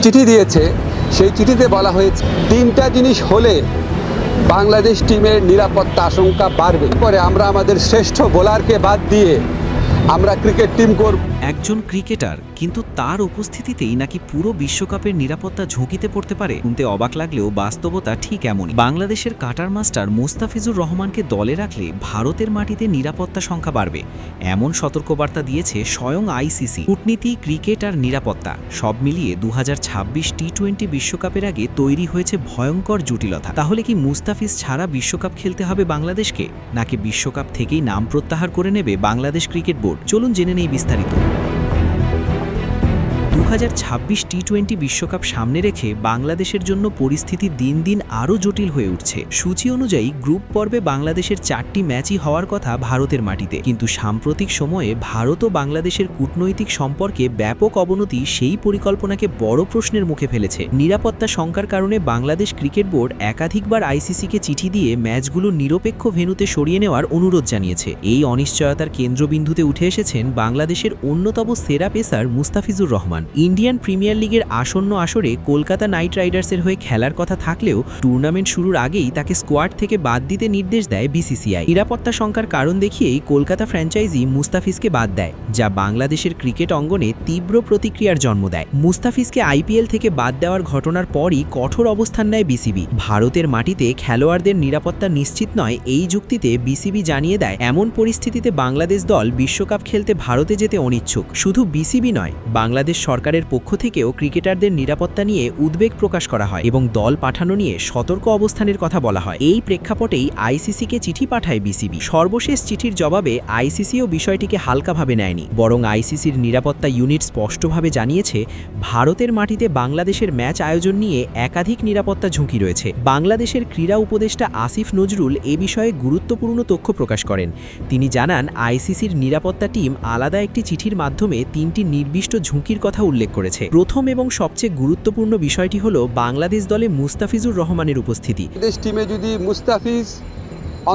চিঠি দিয়েছে, সেই চিঠিতে বলা হয়েছে তিনটা জিনিস হলে বাংলাদেশ টিমের নিরাপত্তা আশঙ্কা বাড়বে। পরে আমরা আমাদের শ্রেষ্ঠ বোলারকে বাদ দিয়ে আমরা ক্রিকেট টিম করব। একজন ক্রিকেটার, কিন্তু তার উপস্থিতিতেই নাকি পুরো বিশ্বকাপের নিরাপত্তা ঝুঁকিতে পড়তে পারে। শুনতে অবাক লাগলেও বাস্তবতা ঠিক এমনই। বাংলাদেশের কাটার মাস্টার মুস্তাফিজুর রহমানকে দলে রাখলে ভারতের মাটিতে নিরাপত্তা সংখ্যা বাড়বে, এমন সতর্কবার্তা দিয়েছে স্বয়ং আইসিসি। কূটনীতি, ক্রিকেট আর নিরাপত্তা সব মিলিয়ে 2026 টি-20 বিশ্বকাপের আগে তৈরি হয়েছে ভয়ঙ্কর জটিলতা। তাহলে কি মুস্তাফিজ ছাড়া বিশ্বকাপ খেলতে হবে বাংলাদেশকে, নাকি বিশ্বকাপ থেকেই নাম প্রত্যাহার করে নেবে বাংলাদেশ ক্রিকেট বোর্ড? চলুন জেনে নেই বিস্তারিত। 2026 টি-20 বিশ্বকাপ সামনে রেখে বাংলাদেশের জন্য পরিস্থিতি দিন দিন আরও জটিল হয়ে উঠছে। সূচি অনুযায়ী গ্রুপ পর্বে বাংলাদেশের 4টি ম্যাচই হওয়ার কথা ভারতের মাটিতে, কিন্তু সাম্প্রতিক সময়ে ভারত ও বাংলাদেশের কূটনৈতিক সম্পর্কে ব্যাপক অবনতি সেই পরিকল্পনাকে বড় প্রশ্নের মুখে ফেলেছে। নিরাপত্তা শঙ্কার কারণে বাংলাদেশ ক্রিকেট বোর্ড একাধিকবার আইসিসিকে চিঠি দিয়ে ম্যাচগুলো নিরপেক্ষ ভেন্যুতে সরিয়ে নেওয়ার অনুরোধ জানিয়েছে। এই অনিশ্চয়তার কেন্দ্রবিন্দুতে উঠে এসেছেন বাংলাদেশের অন্যতম সেরা pacer Mustafizur Rahman. Indian premier লিগের আসন্ন আসরে কলকাতা নাইট রাইডার্সের হয়ে খেলার কথা থাকলেও টুর্নামেন্ট শুরুর আগেই তাকে স্কোয়াড থেকে বাদ দিতে নির্দেশ দেয় বিসিসিআই। নিরাপত্তা শঙ্কার কারণ দেখিয়েই কলকাতা ফ্র্যাঞ্চাইজি মুস্তাফিজকে বাদ দেয়, যা বাংলাদেশের ক্রিকেট অঙ্গনে তীব্র প্রতিক্রিয়ার জন্ম দেয়। মুস্তাফিজকে আইপিএল থেকে বাদ দেওয়ার ঘটনার পরই কঠোর অবস্থান নেয় বিসিবি। ভারতের মাটিতে খেলোয়াড়দের নিরাপত্তা নিশ্চিত নয়, এই যুক্তিতে বিসিবি জানিয়ে দেয় এমন পরিস্থিতিতে বাংলাদেশ দল বিশ্বকাপ খেলতে ভারতে যেতে অনিচ্ছুক। শুধু বিসিবি নয়, বাংলাদেশ সরকারের পক্ষ থেকেও ক্রিকেটারদের নিরাপত্তা নিয়ে উদ্বেগ প্রকাশ করা হয় এবং দল পাঠানো নিয়ে সতর্ক অবস্থানের কথা বলা হয়। এই প্রেক্ষাপটেই আইসিসিকে চিঠি পাঠায় বিসিবি। সর্বশেষ চিঠির জবাবে আইসিসিও বিষয়টিকে হালকাভাবে নেয়নি, বরং আইসিসির নিরাপত্তা ইউনিট স্পষ্টভাবে জানিয়েছে ভারতের মাটিতে বাংলাদেশের ম্যাচ আয়োজন নিয়ে একাধিক নিরাপত্তা ঝুঁকি রয়েছে। বাংলাদেশের ক্রীড়া উপদেষ্টা আসিফ নজরুল এ বিষয়ে গুরুত্বপূর্ণ তথ্য প্রকাশ করেন। তিনি জানান, আইসিসির নিরাপত্তা টিম আলাদা একটি চিঠির মাধ্যমে 3টি নির্দিষ্ট ঝুঁকির কথা উল্লেখ করেছে। প্রথম এবং সবচেয়ে গুরুত্বপূর্ণ বিষয়টি হল বাংলাদেশ দলে মুস্তাফিজুর রহমানের উপস্থিতি। বাংলাদেশ টিমে যদি মুস্তাফিজ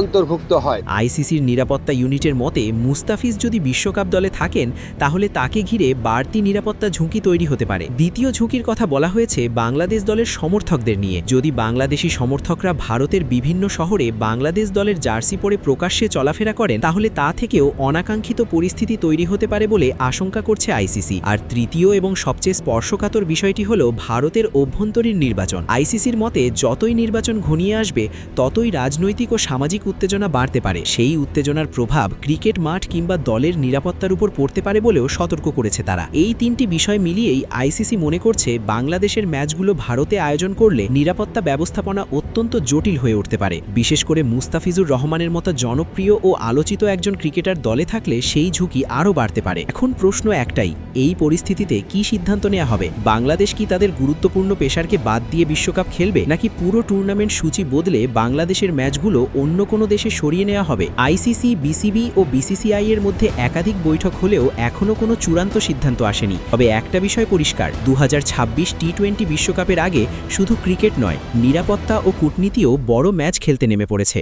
অন্তর্ভুক্ত হয়, আইসিসির নিরাপত্তা ইউনিটের মতে মুস্তাফিজ যদি বিশ্বকাপ দলে থাকেন তাহলে তাকে ঘিরে বাড়তি নিরাপত্তা ঝুঁকি তৈরি হতে পারে। দ্বিতীয় ঝুঁকির কথা বলা হয়েছে বাংলাদেশ দলের সমর্থকদের নিয়ে। যদি বাংলাদেশি সমর্থকরা ভারতের বিভিন্ন শহরে বাংলাদেশ দলের জার্সি পরে প্রকাশ্যে চলাফেরা করেন তাহলে তা থেকেও অনাকাঙ্ক্ষিত পরিস্থিতি তৈরি হতে পারে বলে আশঙ্কা করছে আইসিসি। আর তৃতীয় এবং সবচেয়ে স্পর্শকাতর বিষয়টি হল ভারতের অভ্যন্তরীণ নির্বাচন। আইসিসির মতে যতই নির্বাচন ঘনিয়ে আসবে ততই রাজনৈতিক ও সামাজিক উত্তেজনা বাড়তে পারে। সেই উত্তেজনার প্রভাব ক্রিকেট মাঠ কিংবা দলের নিরাপত্তার উপর পড়তে পারে বলেও সতর্ক করেছে তারা। এই 3টি বিষয় মিলিয়েই আইসিসি মনে করছে বাংলাদেশের ম্যাচগুলো ভারতে আয়োজন করলে নিরাপত্তা ব্যবস্থাপনা অত্যন্ত জটিল হয়ে উঠতে পারে। বিশেষ করে মুস্তাফিজুর রহমানের মতো জনপ্রিয় ও আলোচিত একজন ক্রিকেটার দলে থাকলে সেই ঝুঁকি আরও বাড়তে পারে। এখন প্রশ্ন একটাই, এই পরিস্থিতিতে কি সিদ্ধান্ত নেওয়া হবে? বাংলাদেশ কি তাদের গুরুত্বপূর্ণ পেসারকে বাদ দিয়ে বিশ্বকাপ খেলবে, নাকি পুরো টুর্নামেন্ট সূচি বদলে বাংলাদেশের ম্যাচগুলো অন্য কোনো দেশে সরিয়ে নেওয়া হবে? আইসিসি, বিসিবি ও বিসিসিআই এর মধ্যে একাধিক বৈঠক হলেও এখনও কোনো চূড়ান্ত সিদ্ধান্ত আসেনি। তবে একটা বিষয় পরিষ্কার, 2026 টি-20 বিশ্বকাপের আগে শুধু ক্রিকেট নয়, নিরাপত্তা ও কূটনীতিও বড় ম্যাচ খেলতে নেমে পড়েছে।